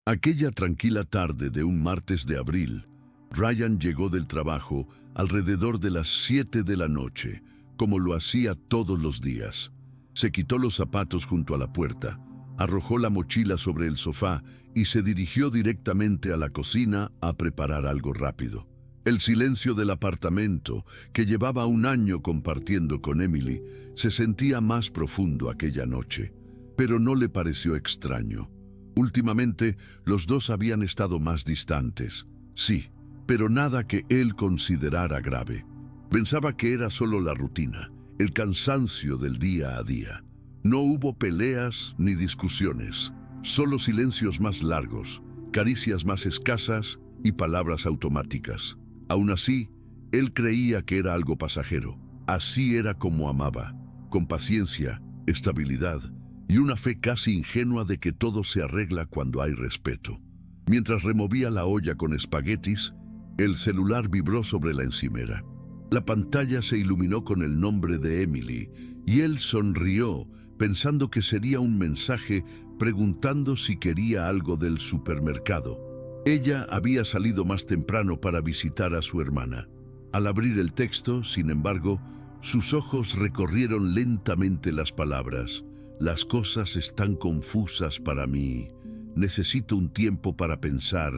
Aquella tranquila tarde de un martes de abril, Ryan llegó del trabajo alrededor de las 7 de la noche, como lo hacía todos los días. Se quitó los zapatos junto a la puerta, arrojó la mochila sobre el sofá y se dirigió directamente a la cocina a preparar algo rápido. El silencio del apartamento, que llevaba un año compartiendo con Emily, se sentía más profundo aquella noche, pero no le pareció extraño. Últimamente, los dos habían estado más distantes, sí, pero nada que él considerara grave. Pensaba que era solo la rutina, el cansancio del día a día. No hubo peleas ni discusiones, solo silencios más largos, caricias más escasas y palabras automáticas. Aún así, él creía que era algo pasajero. Así era como amaba, con paciencia, estabilidad y una fe casi ingenua de que todo se arregla cuando hay respeto. Mientras removía la olla con espaguetis, el celular vibró sobre la encimera. La pantalla se iluminó con el nombre de Emily y él sonrió, pensando que sería un mensaje preguntando si quería algo del supermercado. Ella había salido más temprano para visitar a su hermana. Al abrir el texto, sin embargo, sus ojos recorrieron lentamente las palabras. Las cosas están confusas para mí. Necesito un tiempo para pensar.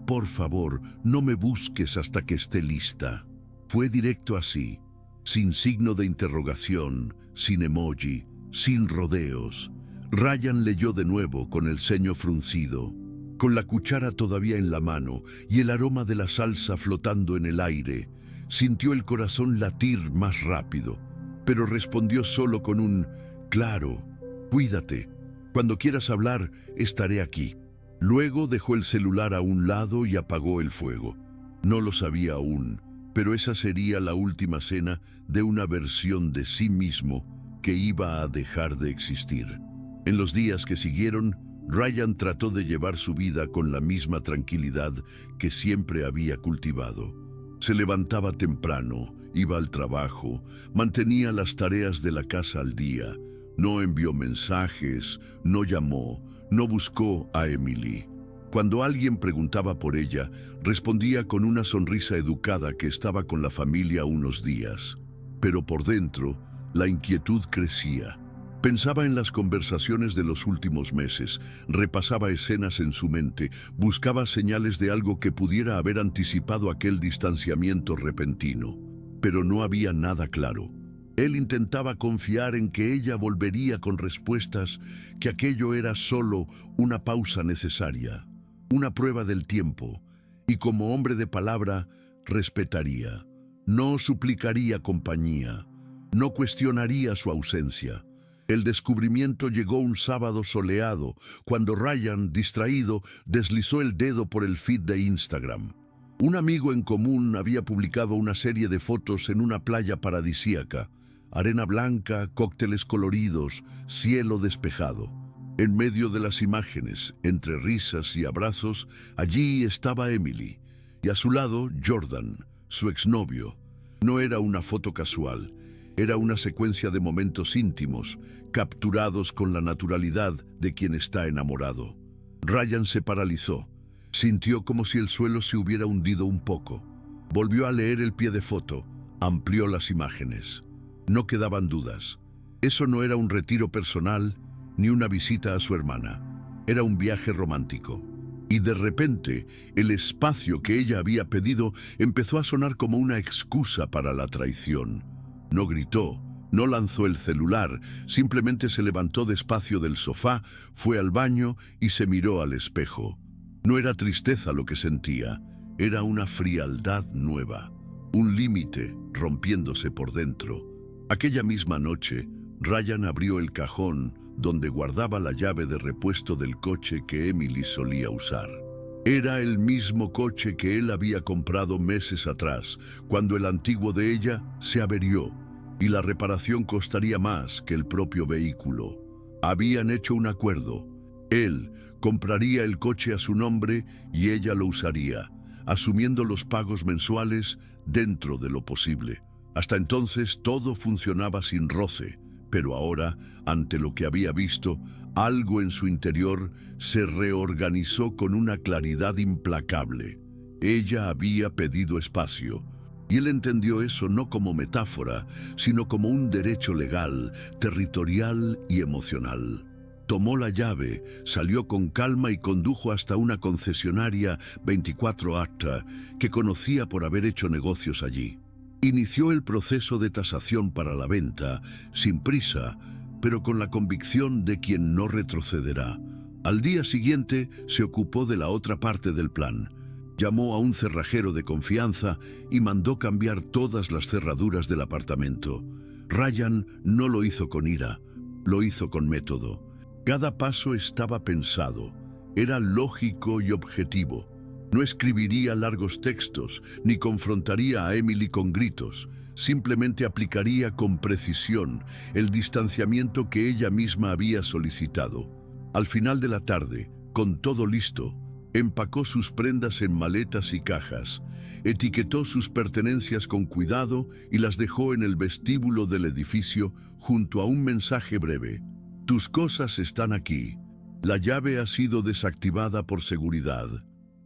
Por favor, no me busques hasta que esté lista. Fue directo así, sin signo de interrogación, sin emoji, sin rodeos. Ryan leyó de nuevo con el ceño fruncido, con la cuchara todavía en la mano y el aroma de la salsa flotando en el aire. Sintió el corazón latir más rápido, pero respondió solo con un «Claro, cuídate. Cuando quieras hablar, estaré aquí». Luego dejó el celular a un lado y apagó el fuego. No lo sabía aún, pero esa sería la última cena de una versión de sí mismo que iba a dejar de existir. En los días que siguieron, Ryan trató de llevar su vida con la misma tranquilidad que siempre había cultivado. Se levantaba temprano, iba al trabajo, mantenía las tareas de la casa al día, no envió mensajes, no llamó, no buscó a Emily. Cuando alguien preguntaba por ella, respondía con una sonrisa educada que estaba con la familia unos días. Pero por dentro, la inquietud crecía. Pensaba en las conversaciones de los últimos meses, repasaba escenas en su mente, buscaba señales de algo que pudiera haber anticipado aquel distanciamiento repentino. Pero no había nada claro. Él intentaba confiar en que ella volvería con respuestas, que aquello era solo una pausa necesaria, una prueba del tiempo, y como hombre de palabra, respetaría. No suplicaría compañía, no cuestionaría su ausencia. El descubrimiento llegó un sábado soleado, cuando Ryan, distraído, deslizó el dedo por el feed de Instagram. Un amigo en común había publicado una serie de fotos en una playa paradisíaca. Arena blanca, cócteles coloridos, cielo despejado. En medio de las imágenes, entre risas y abrazos, allí estaba Emily, y a su lado Jordan, su exnovio. No era una foto casual. Era una secuencia de momentos íntimos, capturados con la naturalidad de quien está enamorado. Ryan se paralizó. Sintió como si el suelo se hubiera hundido un poco. Volvió a leer el pie de foto, amplió las imágenes. No quedaban dudas. Eso no era un retiro personal ni una visita a su hermana. Era un viaje romántico. Y de repente, el espacio que ella había pedido empezó a sonar como una excusa para la traición. No gritó, no lanzó el celular, simplemente se levantó despacio del sofá, fue al baño y se miró al espejo. No era tristeza lo que sentía, era una frialdad nueva, un límite rompiéndose por dentro. Aquella misma noche, Ryan abrió el cajón donde guardaba la llave de repuesto del coche que Emily solía usar. Era el mismo coche que él había comprado meses atrás, cuando el antiguo de ella se averió, y la reparación costaría más que el propio vehículo. Habían hecho un acuerdo. Él compraría el coche a su nombre y ella lo usaría, asumiendo los pagos mensuales dentro de lo posible. Hasta entonces todo funcionaba sin roce, Pero ahora, ante lo que había visto, algo en su interior se reorganizó con una claridad implacable. Ella había pedido espacio, y él entendió eso no como metáfora, sino como un derecho legal, territorial y emocional. Tomó la llave, salió con calma y condujo hasta una concesionaria 24 Acta que conocía por haber hecho negocios allí. Inició el proceso de tasación para la venta, sin prisa, pero con la convicción de quien no retrocederá. Al día siguiente se ocupó de la otra parte del plan. Llamó a un cerrajero de confianza y mandó cambiar todas las cerraduras del apartamento. Ryan no lo hizo con ira, lo hizo con método. Cada paso estaba pensado, era lógico y objetivo. No escribiría largos textos, ni confrontaría a Emily con gritos. Simplemente aplicaría con precisión el distanciamiento que ella misma había solicitado. Al final de la tarde, con todo listo, empacó sus prendas en maletas y cajas, etiquetó sus pertenencias con cuidado y las dejó en el vestíbulo del edificio junto a un mensaje breve. Tus cosas están aquí. La llave ha sido desactivada por seguridad.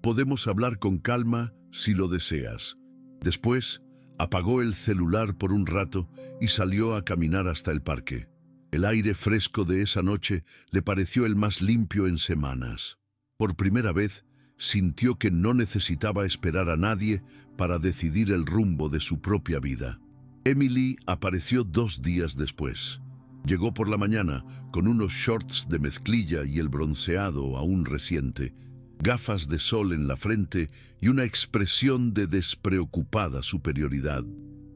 Podemos hablar con calma si lo deseas. Después, apagó el celular por un rato y salió a caminar hasta el parque. El aire fresco de esa noche le pareció el más limpio en semanas. Por primera vez, sintió que no necesitaba esperar a nadie para decidir el rumbo de su propia vida. Emily apareció 2 días después. Llegó por la mañana con unos shorts de mezclilla y el bronceado aún reciente, gafas de sol en la frente y una expresión de despreocupada superioridad.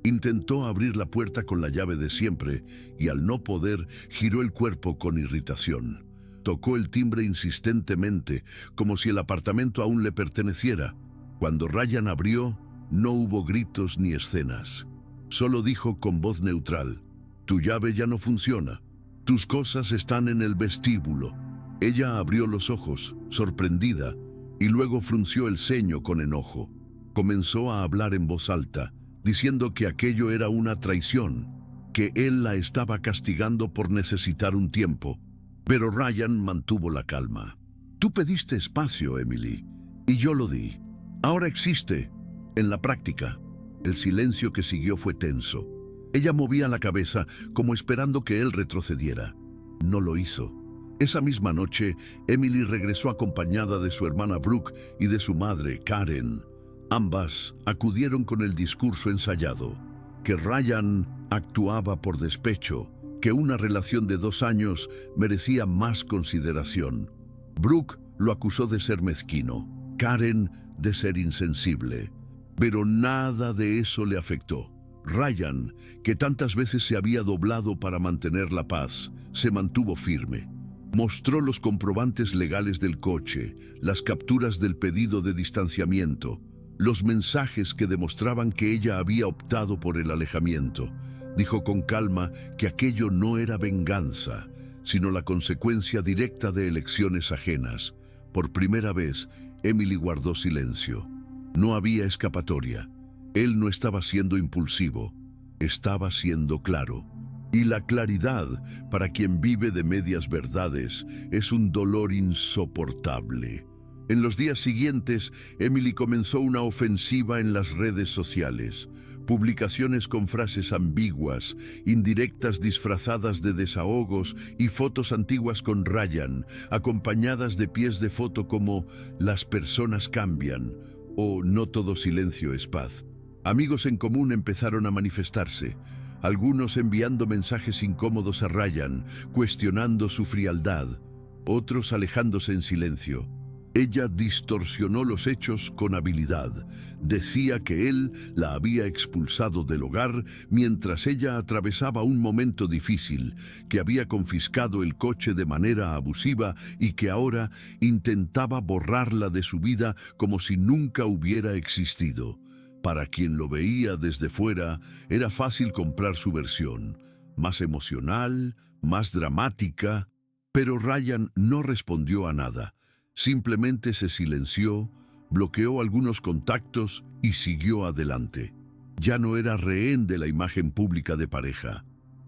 Intentó abrir la puerta con la llave de siempre y al no poder giró el cuerpo con irritación. Tocó el timbre insistentemente, como si el apartamento aún le perteneciera. Cuando Ryan abrió, no hubo gritos ni escenas. Solo dijo con voz neutral: tu llave ya no funciona. Tus cosas están en el vestíbulo. Ella abrió los ojos, sorprendida, y luego frunció el ceño con enojo. Comenzó a hablar en voz alta, diciendo que aquello era una traición, que él la estaba castigando por necesitar un tiempo. Pero Ryan mantuvo la calma. Tú pediste espacio, Emily, y yo lo di. Ahora existe, en la práctica. El silencio que siguió fue tenso. Ella movía la cabeza como esperando que él retrocediera. No lo hizo. Esa misma noche, Emily regresó acompañada de su hermana Brooke y de su madre, Karen. Ambas acudieron con el discurso ensayado, que Ryan actuaba por despecho, que una relación de 2 años merecía más consideración. Brooke lo acusó de ser mezquino, Karen de ser insensible. Pero nada de eso le afectó. Ryan, que tantas veces se había doblado para mantener la paz, se mantuvo firme. Mostró los comprobantes legales del coche, las capturas del pedido de distanciamiento, los mensajes que demostraban que ella había optado por el alejamiento. Dijo con calma que aquello no era venganza, sino la consecuencia directa de elecciones ajenas. Por primera vez, Emily guardó silencio. No había escapatoria. Él no estaba siendo impulsivo, estaba siendo claro. Y la claridad, para quien vive de medias verdades, es un dolor insoportable. En los días siguientes, Emily comenzó una ofensiva en las redes sociales. Publicaciones con frases ambiguas, indirectas disfrazadas de desahogos y fotos antiguas con Ryan, acompañadas de pies de foto como "las personas cambian" o "no todo silencio es paz". Amigos en común empezaron a manifestarse, algunos enviando mensajes incómodos a Ryan, cuestionando su frialdad, otros alejándose en silencio. Ella distorsionó los hechos con habilidad. Decía que él la había expulsado del hogar mientras ella atravesaba un momento difícil, que había confiscado el coche de manera abusiva y que ahora intentaba borrarla de su vida como si nunca hubiera existido. Para quien lo veía desde fuera, era fácil comprar su versión, más emocional, más dramática, pero Ryan no respondió a nada. Simplemente se silenció, bloqueó algunos contactos y siguió adelante. Ya no era rehén de la imagen pública de pareja.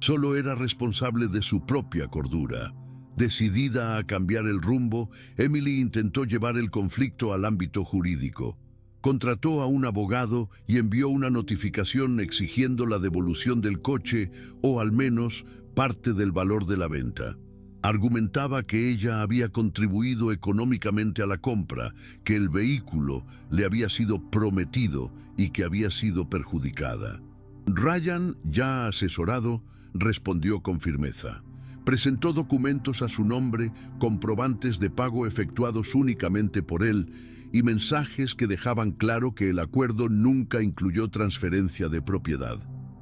Solo era responsable de su propia cordura. Decidida a cambiar el rumbo, Emily intentó llevar el conflicto al ámbito jurídico. Contrató a un abogado y envió una notificación exigiendo la devolución del coche o al menos parte del valor de la venta. Argumentaba que ella había contribuido económicamente a la compra, que el vehículo le había sido prometido y que había sido perjudicada. Ryan, ya asesorado, respondió con firmeza. Presentó documentos a su nombre, comprobantes de pago efectuados únicamente por él y mensajes que dejaban claro que el acuerdo nunca incluyó transferencia de propiedad.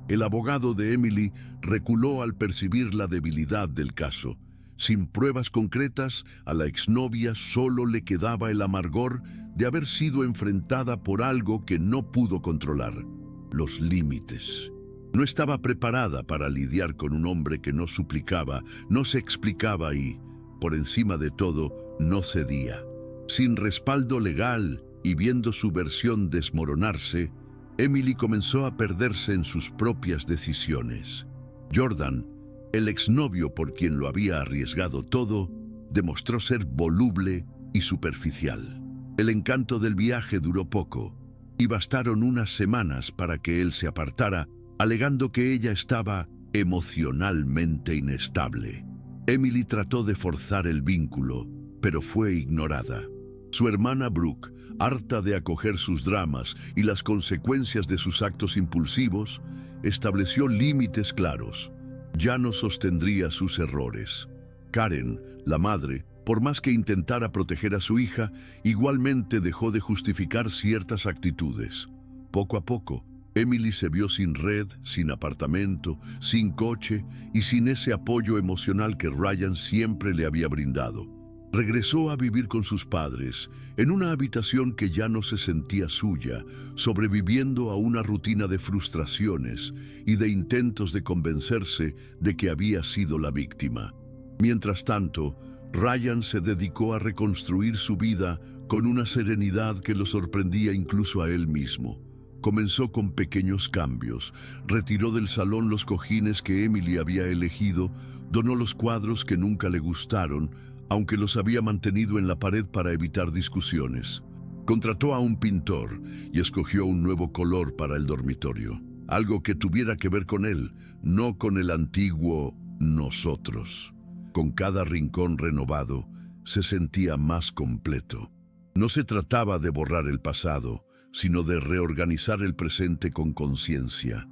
El abogado de Emily reculó al percibir la debilidad del caso. Sin pruebas concretas, a la exnovia solo le quedaba el amargor de haber sido enfrentada por algo que no pudo controlar: los límites. No estaba preparada para lidiar con un hombre que no suplicaba, no se explicaba y, por encima de todo, no cedía. Sin respaldo legal y viendo su versión desmoronarse, Emily comenzó a perderse en sus propias decisiones. Jordan, el exnovio por quien lo había arriesgado todo, demostró ser voluble y superficial. El encanto del viaje duró poco, y bastaron unas semanas para que él se apartara, alegando que ella estaba emocionalmente inestable. Emily trató de forzar el vínculo, pero fue ignorada. Su hermana Brooke, harta de acoger sus dramas y las consecuencias de sus actos impulsivos, estableció límites claros. Ya no sostendría sus errores. Karen, la madre, por más que intentara proteger a su hija, igualmente dejó de justificar ciertas actitudes. Poco a poco, Emily se vio sin red, sin apartamento, sin coche y sin ese apoyo emocional que Ryan siempre le había brindado. Regresó a vivir con sus padres, en una habitación que ya no se sentía suya, sobreviviendo a una rutina de frustraciones y de intentos de convencerse de que había sido la víctima. Mientras tanto, Ryan se dedicó a reconstruir su vida con una serenidad que lo sorprendía incluso a él mismo. Comenzó con pequeños cambios, retiró del salón los cojines que Emily había elegido, donó los cuadros que nunca le gustaron, aunque los había mantenido en la pared para evitar discusiones. Contrató a un pintor y escogió un nuevo color para el dormitorio, algo que tuviera que ver con él, no con el antiguo nosotros. Con cada rincón renovado, se sentía más completo. No se trataba de borrar el pasado, sino de reorganizar el presente con conciencia.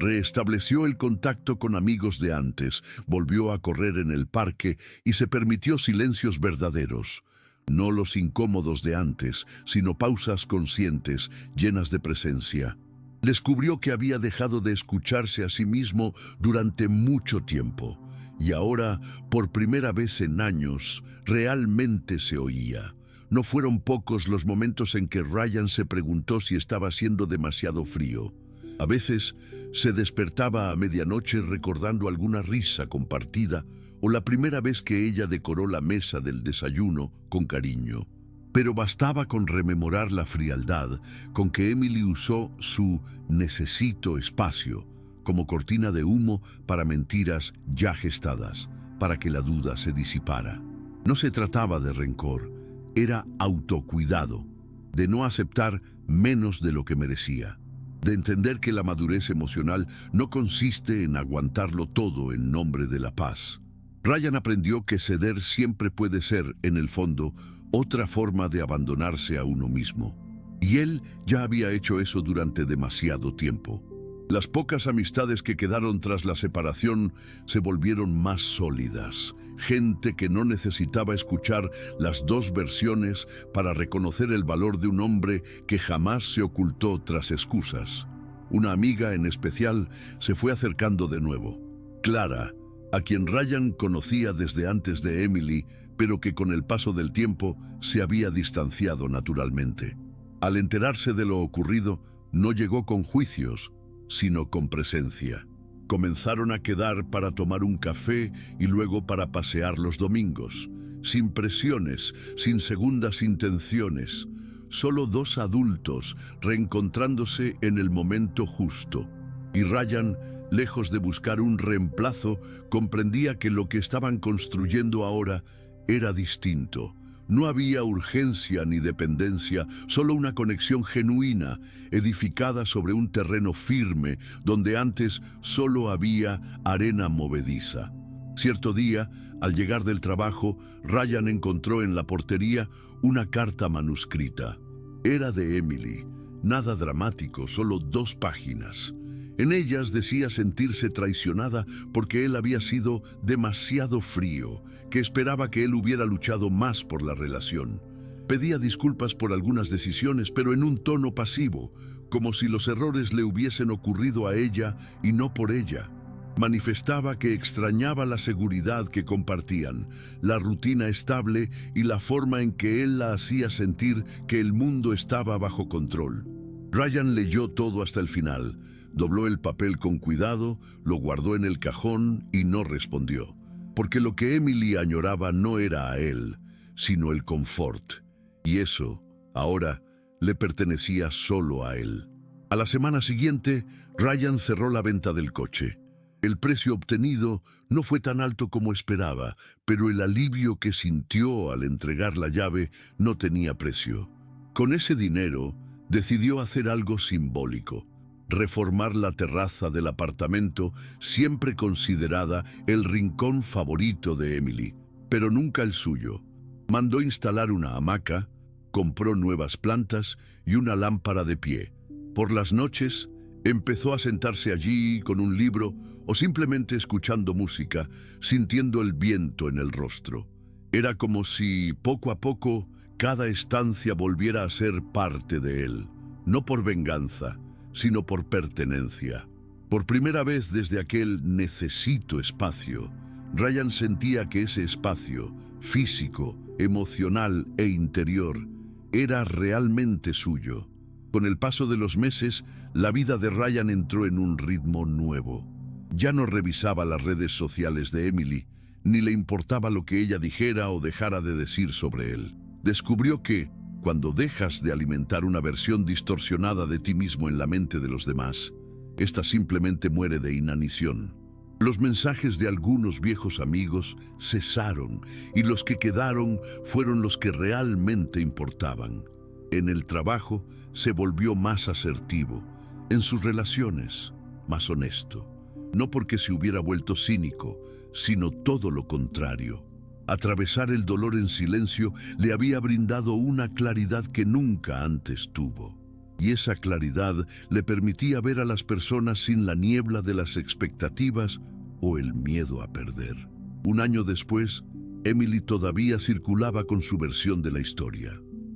Reestableció el contacto con amigos de antes, volvió a correr en el parque y se permitió silencios verdaderos. No los incómodos de antes, sino pausas conscientes, llenas de presencia. Descubrió que había dejado de escucharse a sí mismo durante mucho tiempo, y ahora, por primera vez en años, realmente se oía. No fueron pocos los momentos en que Ryan se preguntó si estaba haciendo demasiado frío. A veces se despertaba a medianoche recordando alguna risa compartida o la primera vez que ella decoró la mesa del desayuno con cariño. Pero bastaba con rememorar la frialdad con que Emily usó su "necesito espacio" como cortina de humo para mentiras ya gestadas, para que la duda se disipara. No se trataba de rencor, era autocuidado, de no aceptar menos de lo que merecía, de entender que la madurez emocional no consiste en aguantarlo todo en nombre de la paz. Ryan aprendió que ceder siempre puede ser, en el fondo, otra forma de abandonarse a uno mismo. Y él ya había hecho eso durante demasiado tiempo. Las pocas amistades que quedaron tras la separación se volvieron más sólidas. Gente que no necesitaba escuchar las dos versiones para reconocer el valor de un hombre que jamás se ocultó tras excusas. Una amiga en especial se fue acercando de nuevo. Clara, a quien Ryan conocía desde antes de Emily, pero que con el paso del tiempo se había distanciado naturalmente. Al enterarse de lo ocurrido, no llegó con juicios, sino con presencia. Comenzaron a quedar para tomar un café y luego para pasear los domingos, sin presiones, sin segundas intenciones, solo dos adultos reencontrándose en el momento justo. Y Ryan lejos de buscar un reemplazo, comprendía que lo que estaban construyendo ahora era distinto. No había urgencia ni dependencia, solo una conexión genuina, edificada sobre un terreno firme, donde antes solo había arena movediza. Cierto día, al llegar del trabajo, Ryan encontró en la portería una carta manuscrita. Era de Emily, nada dramático, solo 2 páginas. En ellas decía sentirse traicionada porque él había sido demasiado frío, que esperaba que él hubiera luchado más por la relación. Pedía disculpas por algunas decisiones, pero en un tono pasivo, como si los errores le hubiesen ocurrido a ella y no por ella. Manifestaba que extrañaba la seguridad que compartían, la rutina estable y la forma en que él la hacía sentir que el mundo estaba bajo control. Ryan leyó todo hasta el final. Dobló el papel con cuidado, lo guardó en el cajón y no respondió, porque lo que Emily añoraba no era a él, sino el confort, y eso, ahora, le pertenecía solo a él. A la semana siguiente, Ryan cerró la venta del coche. El precio obtenido no fue tan alto como esperaba, pero el alivio que sintió al entregar la llave no tenía precio. Con ese dinero, decidió hacer algo simbólico: reformar la terraza del apartamento, siempre considerada el rincón favorito de Emily, pero nunca el suyo. Mandó instalar una hamaca, compró nuevas plantas y una lámpara de pie. Por las noches, empezó a sentarse allí con un libro o simplemente escuchando música, sintiendo el viento en el rostro. Era como si, poco a poco, cada estancia volviera a ser parte de él, no por venganza, sino por pertenencia. Por primera vez desde aquel necesito espacio, Ryan sentía que ese espacio, físico, emocional e interior, era realmente suyo. Con el paso de los meses, la vida de Ryan entró en un ritmo nuevo. Ya no revisaba las redes sociales de Emily, ni le importaba lo que ella dijera o dejara de decir sobre él. Descubrió que, cuando dejas de alimentar una versión distorsionada de ti mismo en la mente de los demás, esta simplemente muere de inanición. Los mensajes de algunos viejos amigos cesaron y los que quedaron fueron los que realmente importaban. En el trabajo se volvió más asertivo, en sus relaciones más honesto. No porque se hubiera vuelto cínico, sino todo lo contrario. Atravesar el dolor en silencio le había brindado una claridad que nunca antes tuvo. Y esa claridad le permitía ver a las personas sin la niebla de las expectativas o el miedo a perder. Un año después, Emily todavía circulaba con su versión de la historia.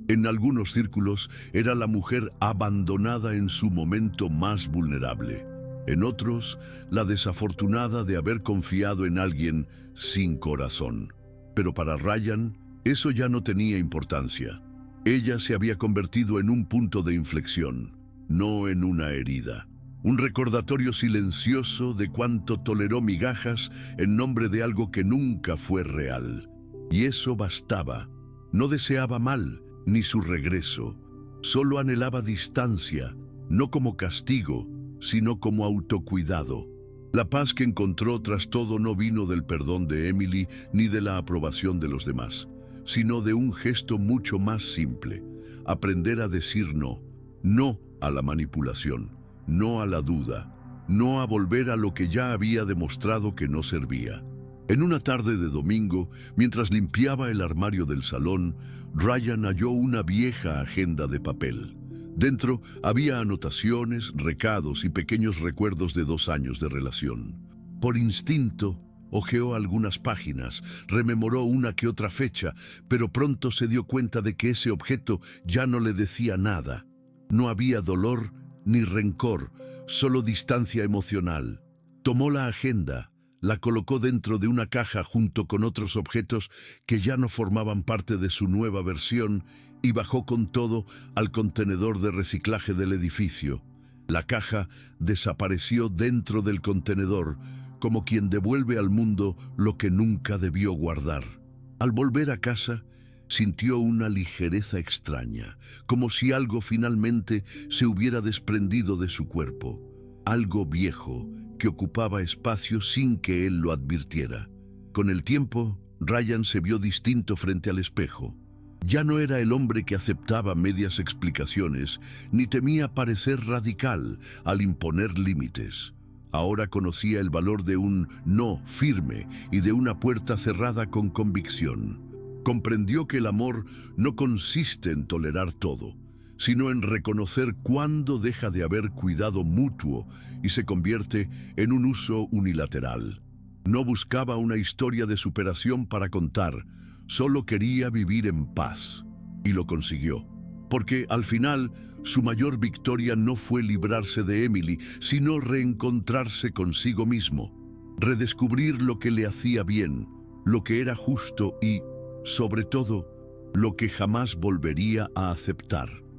En algunos círculos era la mujer abandonada en su momento más vulnerable. En otros, la desafortunada de haber confiado en alguien sin corazón. Pero para Ryan, eso ya no tenía importancia. Ella se había convertido en un punto de inflexión, no en una herida. Un recordatorio silencioso de cuánto toleró migajas en nombre de algo que nunca fue real. Y eso bastaba. No deseaba mal, ni su regreso. Solo anhelaba distancia, no como castigo, sino como autocuidado. La paz que encontró tras todo no vino del perdón de Emily ni de la aprobación de los demás, sino de un gesto mucho más simple: aprender a decir no. No a la manipulación, no a la duda, no a volver a lo que ya había demostrado que no servía. En una tarde de domingo, mientras limpiaba el armario del salón, Ryan halló una vieja agenda de papel. Dentro había anotaciones, recados y pequeños recuerdos de 2 años de relación. Por instinto, hojeó algunas páginas, rememoró una que otra fecha, pero pronto se dio cuenta de que ese objeto ya no le decía nada. No había dolor ni rencor, solo distancia emocional. Tomó la agenda, la colocó dentro de una caja junto con otros objetos que ya no formaban parte de su nueva versión y bajó con todo al contenedor de reciclaje del edificio. La caja desapareció dentro del contenedor, como quien devuelve al mundo lo que nunca debió guardar. Al volver a casa, sintió una ligereza extraña, como si algo finalmente se hubiera desprendido de su cuerpo. Algo viejo que ocupaba espacio sin que él lo advirtiera. Con el tiempo, Ryan se vio distinto frente al espejo. Ya no era el hombre que aceptaba medias explicaciones, ni temía parecer radical al imponer límites. Ahora conocía el valor de un no firme y de una puerta cerrada con convicción. Comprendió que el amor no consiste en tolerar todo, sino en reconocer cuándo deja de haber cuidado mutuo y se convierte en un uso unilateral. No buscaba una historia de superación para contar, solo quería vivir en paz, y lo consiguió. Porque al final, su mayor victoria no fue librarse de Emily, sino reencontrarse consigo mismo, redescubrir lo que le hacía bien, lo que era justo y, sobre todo, lo que jamás volvería a aceptar.